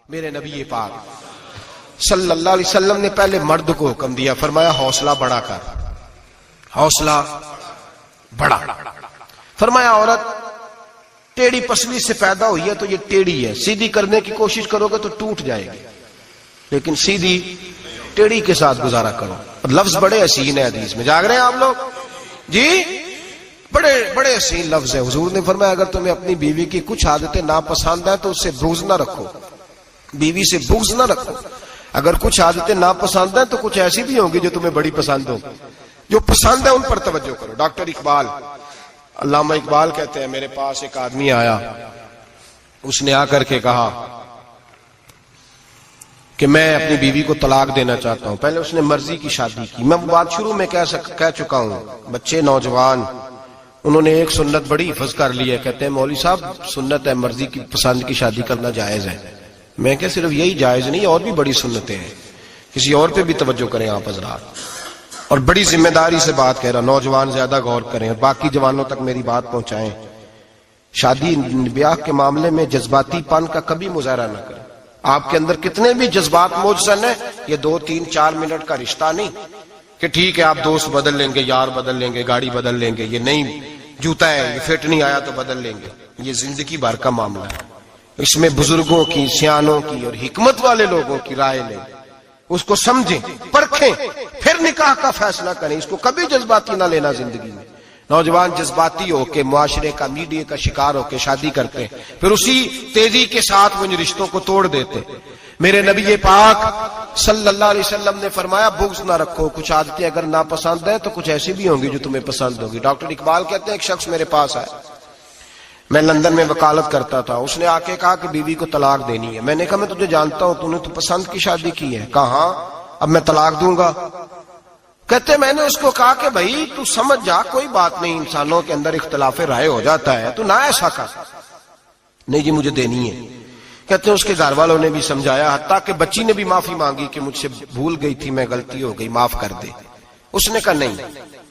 میرے نبی پاک صلی اللہ علیہ وسلم نے پہلے مرد کو حکم دیا، فرمایا حوصلہ بڑا کر، حوصلہ بڑا۔ فرمایا عورت ٹیڑھی پسلی سے پیدا ہوئی ہے تو یہ ٹیڑھی ہے، سیدھی کرنے کی کوشش کرو گے تو ٹوٹ جائے گی، لیکن سیدھی ٹیڑھی کے ساتھ گزارا کرو۔ لفظ بڑے حسین ہیں حدیث میں، جاگ رہے ہیں آپ لوگ جی؟ بڑے بڑے حسین لفظ ہیں۔ حضور نے فرمایا اگر تمہیں اپنی بیوی کی کچھ عادتیں ناپسند ہیں تو اس سے بغض نہ رکھو، بیوی سے بغض نہ رکھو۔ اگر کچھ عادتیں ناپسند ہیں تو کچھ ایسی بھی ہوں گی جو تمہیں بڑی پسند ہوں، جو پسند ہے ان پر توجہ کرو۔ ڈاکٹر اقبال، علامہ اقبال کہتے ہیں میرے پاس ایک آدمی آیا، اس نے آ کر کے کہا کہ میں اپنی بیوی کو طلاق دینا چاہتا ہوں۔ پہلے اس نے مرضی کی شادی کی، میں بات شروع میں کہہ چکا ہوں، بچے نوجوان انہوں نے ایک سنت بڑی حفظ کر لی ہے، کہتے ہیں مولوی صاحب سنت ہے مرضی کی پسند کی شادی کرنا جائز ہے۔ میں کہ صرف یہی جائز نہیں، اور بھی بڑی سنتیں ہیں، کسی اور پہ بھی توجہ کریں آپ حضرات، اور بڑی ذمہ داری سے بات کہہ رہا، نوجوان زیادہ غور کریں اور باقی جوانوں تک میری بات پہنچائیں۔ شادی بیاہ کے معاملے میں جذباتی پن کا کبھی مظاہرہ نہ کریں۔ آپ کے اندر کتنے بھی جذبات موجود ہیں، یہ 2 3 4 منٹ کا رشتہ نہیں کہ ٹھیک ہے آپ دوست بدل لیں گے، یار بدل لیں گے، گاڑی بدل لیں گے، یہ نہیں جوتا ہے یہ فٹ نہیں آیا تو بدل لیں گے، یہ زندگی بھر کا معاملہ ہے۔ اس میں بزرگوں کی، سیانوں کی اور حکمت والے لوگوں کی رائے لیں، اس کو سمجھیں، پرکھیں، پھر نکاح کا فیصلہ کریں۔ اس کو کبھی جذباتی نہ لینا زندگی میں۔ نوجوان جذباتی ہو کے معاشرے کا، میڈیا کا شکار ہو کے شادی کرتے ہیں، پھر اسی تیزی کے ساتھ وہ ان رشتوں کو توڑ دیتے۔ میرے نبی پاک صلی اللہ علیہ وسلم نے فرمایا بغض نہ رکھو، کچھ عادتیں اگر ناپسند ہیں تو کچھ ایسی بھی ہوں گی جو تمہیں پسند ہوگی۔ ڈاکٹر اقبال کہتے ہیں ایک شخص میرے پاس آیا، میں لندن میں وکالت کرتا تھا، اس نے آ کے کہا کہ بیوی کو طلاق دینی ہے۔ میں نے کہا میں تجھے جانتا ہوں، تو نے تو پسند کی شادی کی ہے۔ کہا ہاں، اب میں طلاق دوں گا۔ کہتے میں نے اس کو کہا کہ بھائی تو سمجھ جا، کوئی بات نہیں، انسانوں کے اندر اختلاف رائے ہو جاتا ہے، تو نہ ایسا کر۔ نہیں جی مجھے دینی ہے۔ کہتے ہیں اس کے گھر والوں نے بھی سمجھایا، حتیٰ کہ بچی نے بھی معافی مانگی کہ مجھ سے بھول گئی تھی، میں غلطی ہو گئی، معاف کر دے۔ اس نے کہا نہیں،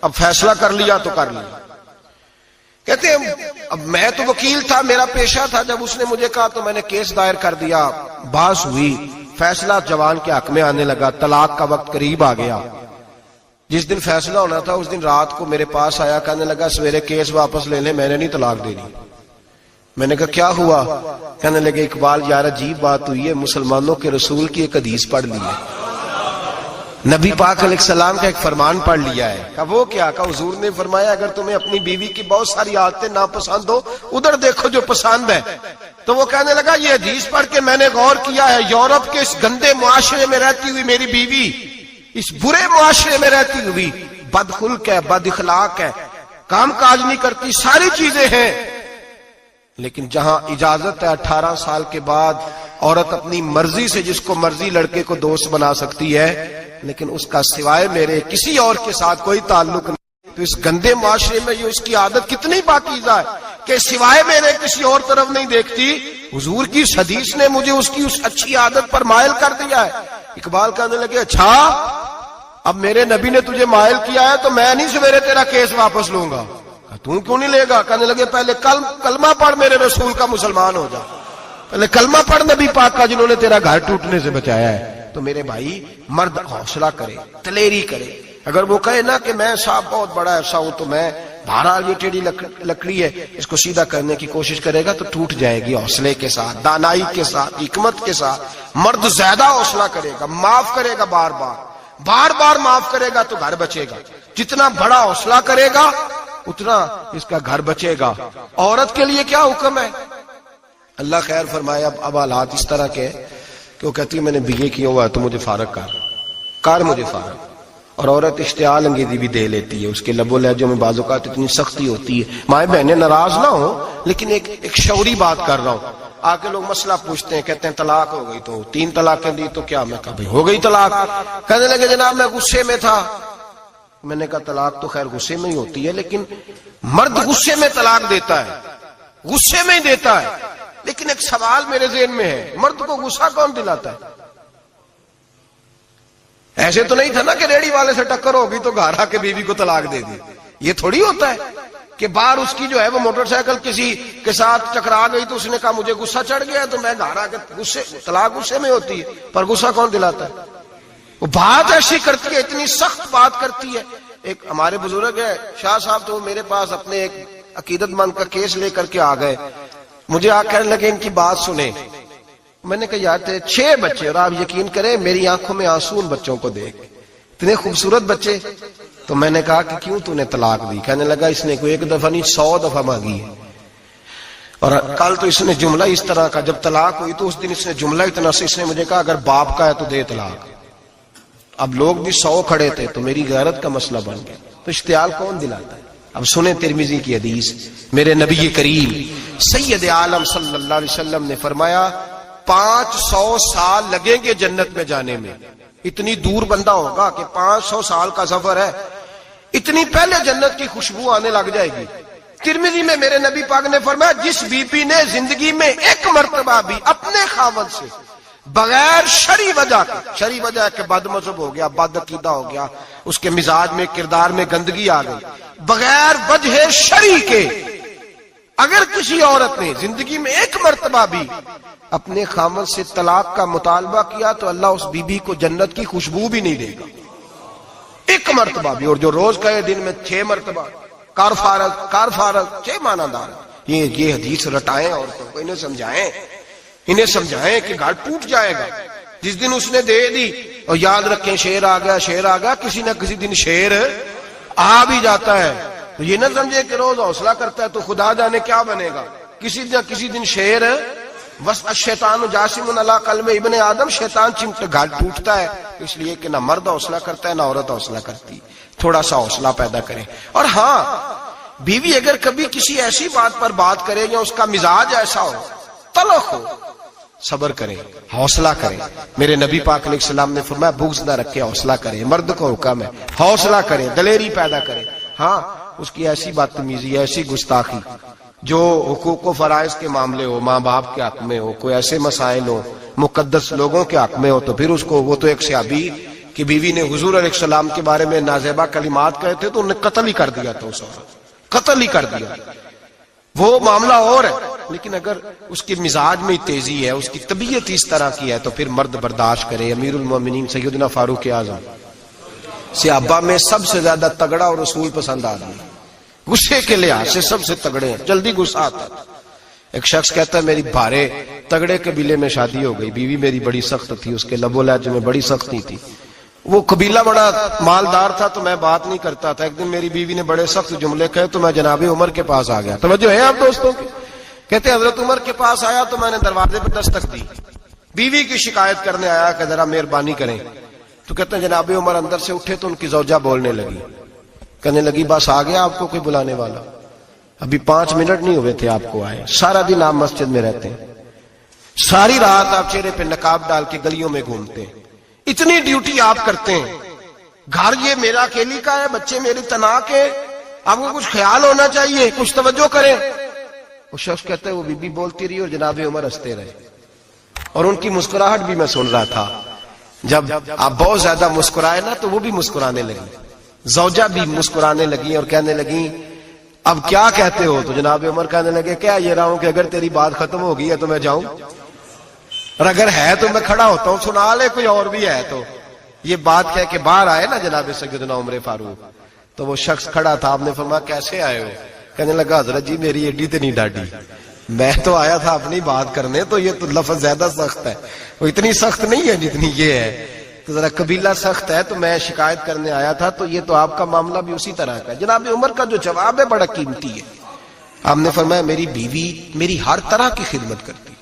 اب فیصلہ کر لیا تو کر لیا۔ کہتے ہیں اب میں تو وکیل تھا، میرا پیشہ تھا، جب اس نے مجھے کہا تو میں نے کیس دائر کر دیا، بحث ہوئی، فیصلہ جوان کے حق میں آنے لگا، طلاق کا وقت قریب آ گیا۔ جس دن فیصلہ ہونا تھا اس دن رات کو میرے پاس آیا، کہنے لگا سویرے کیس واپس لے لیں، میں نے نہیں طلاق دینی۔ میں نے کہا کیا ہوا؟ کہنے لگے اقبال یار عجیب بات ہوئی ہے، مسلمانوں کے رسول کی ایک حدیث پڑھ لی ہے، نبی پاک علیہ السلام کا ایک فرمان پڑھ لیا ہے۔ کہا وہ کیا؟ کہا حضور نے فرمایا اگر تمہیں اپنی بیوی کی بہت ساری عادتیں ناپسند ہو، ادھر دیکھو جو پسند ہے۔ تو وہ کہنے لگا یہ حدیث پڑھ کے میں نے غور کیا ہے، یورپ کے اس گندے معاشرے میں رہتی ہوئی میری بیوی، اس برے معاشرے میں رہتی ہوئی بد خلق ہے، بد اخلاق ہے، کام کاج نہیں کرتی، ساری چیزیں ہیں، لیکن جہاں اجازت ہے 18 سال کے بعد عورت اپنی مرضی سے جس کو مرضی لڑکے کو دوست بنا سکتی ہے، لیکن اس کا سوائے میرے کسی اور کے ساتھ کوئی تعلق نہیں۔ تو اس گندے معاشرے میں یہ اس کی عادت کتنی پاکیزہ ہے کہ سوائے میرے کسی اور طرف نہیں دیکھتی۔ حضور کی اس حدیث نے مجھے اس کی اس اچھی عادت پر مائل کر دیا ہے۔ اقبال کہنے لگے اچھا اب میرے نبی نے تجھے مائل کیا ہے تو میں نہیں سویرے تیرا کیس واپس لوں گا۔ تم کیوں نہیں لے گا؟ کہنے لگے پہلے کلمہ پڑھ میرے رسول کا، مسلمان ہو جا، پہلے کلمہ پڑھ نبی پاک کا جنہوں نے تیرا گھر ٹوٹنے سے بچایا ہے۔ تو میرے بھائی مرد حوصلہ کرے، دلیری کرے۔ اگر وہ کہے نا کہ میں صاحب بہت بڑا ایسا ہوں تو میں بہرحال یہ ٹیڑھی لکڑی ہے اس کو سیدھا کرنے کی کوشش کرے گا تو ٹوٹ جائے گی۔ حوصلے کے ساتھ، دانائی کے ساتھ، حکمت کے ساتھ مرد زیادہ حوصلہ کرے گا، معاف کرے گا، بار بار معاف کرے گا تو گھر بچے گا۔ جتنا بڑا حوصلہ کرے گا اتنا اس کا گھر بچے گا۔ عورت کے لیے کیا حکم ہے؟ اللہ خیر فرمایا۔ اب حالات اس طرح کے کہ وہ کہتی ہے میں نے BA کیا ہوا ہے تو مجھے فارغ کر مجھے فارغ۔ اور عورت اشتعال انگیزی بھی دے لیتی ہے، اس کے لب و لہجوں میں بعض اوقات اتنی سختی ہوتی ہے۔ مائیں بہنیں ناراض نہ ہو، لیکن ایک شعوری بات کر رہا ہوں۔ آ کے لوگ مسئلہ پوچھتے ہیں، کہتے ہیں طلاق ہو گئی تو 3 طلاقیں دی تو کیا؟ میں کہا بھائی ہو گئی طلاق۔ کہنے لگے جناب میں غصے میں تھا۔ میں نے کہا طلاق تو خیر غصے میں ہی ہوتی ہے، لیکن مرد غصے میں طلاق دیتا ہے، غصے میں ہی دیتا ہے، لیکن ایک سوال میرے ذہن میں ہے، مرد کو غصہ کون دلاتا ہے؟ ایسے تو نہیں تھا نا کہ ریڑی والے سے ٹکر ہوگی تو گھر آ کے بیوی کو طلاق دے دی، یہ تھوڑی ہوتا ہے۔ کہ باہر اس کی جو ہے وہ موٹر سائیکل کسی کے ساتھ ٹکرا گئی تو اس نے کہا مجھے غصہ چڑھ گیا تو میں گھر آ کے طلاق غصے میں ہوتی ہے، پر غصہ کون دلاتا ہے؟ وہ بات ایسی کرتی ہے، اتنی سخت بات کرتی ہے. ایک ہمارے بزرگ ہے شاہ صاحب، تو میرے پاس اپنے ایک عقیدت مند کا کیس لے کر کے آ گئے. مجھے آ کہنے لگے ان کی بات سنیں. میں نے کہا یار تھے 6 بچے، اور آپ یقین کریں میری آنکھوں میں آنسو ان بچوں کو دیکھ، اتنے خوبصورت بچے. تو میں نے کہا کہ کیوں تو نے طلاق دی؟ کہنے لگا اس نے کوئی 1 دفعہ نہیں 100 دفعہ مانگی ہے. اور کل تو اس نے جملہ اس طرح کا، جب طلاق ہوئی تو اس دن اس نے جملہ اتنا سے اس نے مجھے کہا اگر باپ کا ہے تو دے طلاق. اب لوگ بھی 100 کھڑے تھے تو میری غیرت کا مسئلہ بن گیا. تو اشتعال کون دلاتا ہے؟ اب سنیں ترمذی کی حدیث. میرے نبی کریم سید عالم صلی اللہ علیہ وسلم نے فرمایا 500 سال لگیں گے جنت میں جانے میں. اتنی دور بندہ ہوگا کہ 500 سال کا سفر ہے، اتنی پہلے جنت کی خوشبو آنے لگ جائے گی. ترمذی میں میرے نبی پاک نے فرمایا جس بی بی نے زندگی میں 1 مرتبہ بھی اپنے خاوند سے بغیر شرعی وجہ ہے کہ بد مذہب ہو گیا، بد عقیدہ ہو گیا، اس کے مزاج میں کردار میں گندگی آ گئی، بغیر وجہ شرعی کے اگر کسی عورت نے زندگی میں 1 مرتبہ بھی اپنے خاوند سے طلاق کا مطالبہ کیا تو اللہ اس بی بی کو جنت کی خوشبو بھی نہیں دے گا. 1 مرتبہ بھی. اور جو روز کہے دن میں 6 مرتبہ کار فارغ 6 معنی دار. یہ حدیث رٹائیں عورتوں کو، انہیں سمجھائیں کہ گھر ٹوٹ جائے گا. جس دن اس نے دے دی اور یاد رکھیں شیر آ گیا، کسی نہ کسی دن شیر آ بھی جاتا ہے. تو یہ نہ سمجھے کہ روز حوصلہ کرتا ہے تو خدا جانے کیا بنے گا. کسی نہ کسی دن شیر الشیطان جاسم علی قلب ابن آدم، شیطان چمٹ گھر ٹوٹتا ہے. اس لیے کہ نہ مرد حوصلہ کرتا ہے نہ عورت حوصلہ کرتی. تھوڑا سا حوصلہ پیدا کریں. اور ہاں بیوی اگر کبھی کسی ایسی بات پر بات کرے یا اس کا مزاج ایسا ہو، تلخ ہو، صبر کریں، حوصلہ کریں. میرے نبی پاک علیہ السلام نے فرمایا بغض نہ رکھے، حوصلہ کریں. مرد کو حکم ہے حوصلہ کریں، دلیری پیدا کریں. ہاں اس کی ایسی بدتمیزی، ایسی گستاخی جو حقوق و فرائض کے معاملے ہو، ماں باپ کے حق میں ہو، کوئی ایسے مسائل ہو مقدس لوگوں کے حق میں ہو، تو پھر اس کو، وہ تو ایک صحابی کی بیوی نے حضور علیہ السلام کے بارے میں نازیبا کلمات کہے تھے تو انہیں قتل ہی کر دیا تھا. اس وقت قتل ہی کر دیا. وہ معاملہ اور ہے، لیکن اگر اس کے مزاج میں تیزی ہے، اس کی طبیعت اس طرح کی ہے تو پھر مرد برداشت کرے. امیر المومنین سیدنا فاروق اعظم صحابہ میں سب سے زیادہ تگڑا اور رسول پسند آدمی، غصے کے لحاظ سے سب سے تگڑے ہیں، جلدی غصہ آتا تھا. ایک شخص کہتا ہے میری بھارے تگڑے قبیلے میں شادی ہو گئی، بیوی میری بڑی سخت تھی، اس کے لب و لہجے میں بڑی سختی تھی. وہ قبیلہ بڑا مالدار تھا تو میں بات نہیں کرتا تھا. ایک دن میری بیوی نے بڑے سخت جملے کہے تو میں جناب عمر کے پاس آ گیا. توجہ ہے آپ دوستوں کی؟ کہتے ہیں حضرت عمر کے پاس آیا تو میں نے دروازے پر دستک دی، بیوی کی شکایت کرنے آیا کہ ذرا مہربانی کریں. تو کہتے ہیں جناب عمر اندر سے اٹھے تو ان کی زوجہ بولنے لگی، کہنے لگی بس آ گیا آپ کو کوئی بلانے والا؟ ابھی 5 منٹ نہیں ہوئے تھے آپ کو آئے. سارا دن آپ مسجد میں رہتے ہیں، ساری رات آپ چہرے پہ نقاب ڈال کے گلیوں میں گھومتے ہیں، اتنی ڈیوٹی آپ کرتے ہیں، گھر یہ میرا اکیلی کا ہے، بچے میرے تنا کے، آپ کو کچھ خیال ہونا چاہیے، کچھ توجہ کریں. وہ شخص کہتا ہے وہ بی بی بولتی رہی اور جناب عمر ہنستے رہے، اور ان کی مسکراہٹ بھی میں سن رہا تھا. جب آپ بہت زیادہ مسکرائے نا تو وہ بھی مسکرانے لگی، زوجہ بھی مسکرانے لگی اور کہنے لگی اب کیا کہتے ہو؟ تو جناب عمر کہنے لگے کیا یہ رہا ہوں کہ اگر تیری بات ختم ہو گئی ہے تو میں جاؤں، اور اگر ہے تو میں کھڑا ہوتا ہوں، سنا لے کوئی اور بھی ہے تو. یہ بات کہہ کے باہر آئے نا جناب سیدنا عمر فاروق، تو وہ شخص کھڑا تھا. آپ نے فرمایا کیسے آئے ہو؟ کہنے لگا حضرت جی میری ایڈی تو نہیں ڈاڈی، میں تو آیا تھا اپنی بات کرنے، تو یہ تو لفظ زیادہ سخت ہے، وہ اتنی سخت نہیں ہے جتنی یہ ہے، تو ذرا قبیلہ سخت ہے تو میں شکایت کرنے آیا تھا، تو یہ تو آپ کا معاملہ بھی اسی طرح کا ہے. جناب عمر کا جو جواب ہے بڑا قیمتی ہے. آپ نے فرمایا میری بیوی میری ہر طرح کی خدمت کرتی.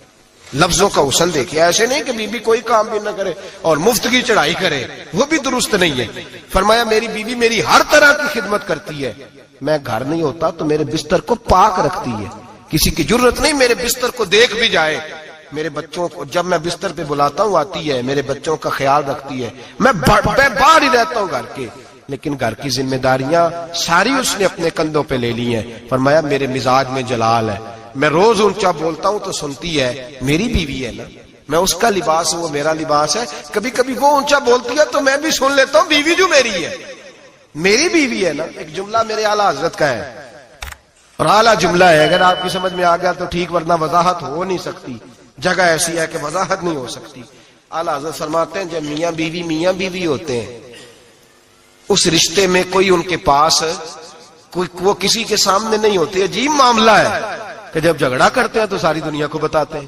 لفظوں کا حسن دیکھیں، ایسے نہیں کہ بیوی کوئی کام بھی نہ کرے اور مفت کی چڑھائی کرے، وہ بھی درست نہیں ہے. فرمایا میری بیوی میری ہر طرح کی خدمت کرتی ہے، میں گھر نہیں ہوتا تو میرے بستر کو پاک رکھتی ہے، کسی کی ضرورت نہیں میرے بستر کو دیکھ بھی جائے. میرے بچوں کو جب میں بستر پہ بلاتا ہوں آتی ہے، میرے بچوں کا خیال رکھتی ہے. میں باہر ہی رہتا ہوں گھر کے، لیکن گھر کی ذمہ داریاں ساری اس نے اپنے کندھوں پہ لے لی ہیں. فرمایا میرے مزاج میں جلال ہے، میں روز اونچا بولتا ہوں تو سنتی ہے. میری بیوی ہے نا، میں اس کا لباس ہوں، وہ میرا لباس ہے. کبھی کبھی وہ اونچا بولتی ہے تو میں بھی سن لیتا ہوں، بیوی جو میری ہے، میری بیوی ہے نا. ایک جملہ میرے اعلیٰ حضرت کا ہے، اور اعلیٰ جملہ ہے، اگر آپ کی سمجھ میں آ گیا تو ٹھیک، ورنہ وضاحت ہو نہیں سکتی، جگہ ایسی ہے کہ وضاحت نہیں ہو سکتی۔ اعلیٰ حضرت فرماتے ہیں جب میاں بیوی ہوتے ہیں، اس رشتے میں کوئی ان کے پاس وہ کسی کے سامنے نہیں ہوتے، عجیب معاملہ ہے کہ جب جھگڑا کرتے ہیں تو ساری دنیا کو بتاتے ہیں،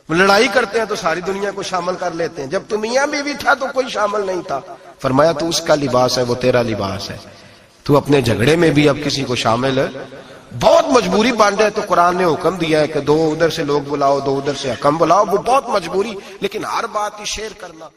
لڑائی کرتے ہیں تو ساری دنیا کو شامل کر لیتے ہیں، جب تو میاں بیوی تھا تو کوئی شامل نہیں تھا۔ فرمایا تو اس کا لباس ہے، وہ تیرا لباس ہے، تو اپنے جھگڑے میں بھی اب کسی کو شامل ہے، بہت مجبوری بن جائے تو قرآن نے حکم دیا ہے کہ 2 ادھر سے لوگ بلاؤ، 2 ادھر سے حکم بلاؤ، وہ بہت مجبوری، لیکن ہر بات ہی شیئر کرنا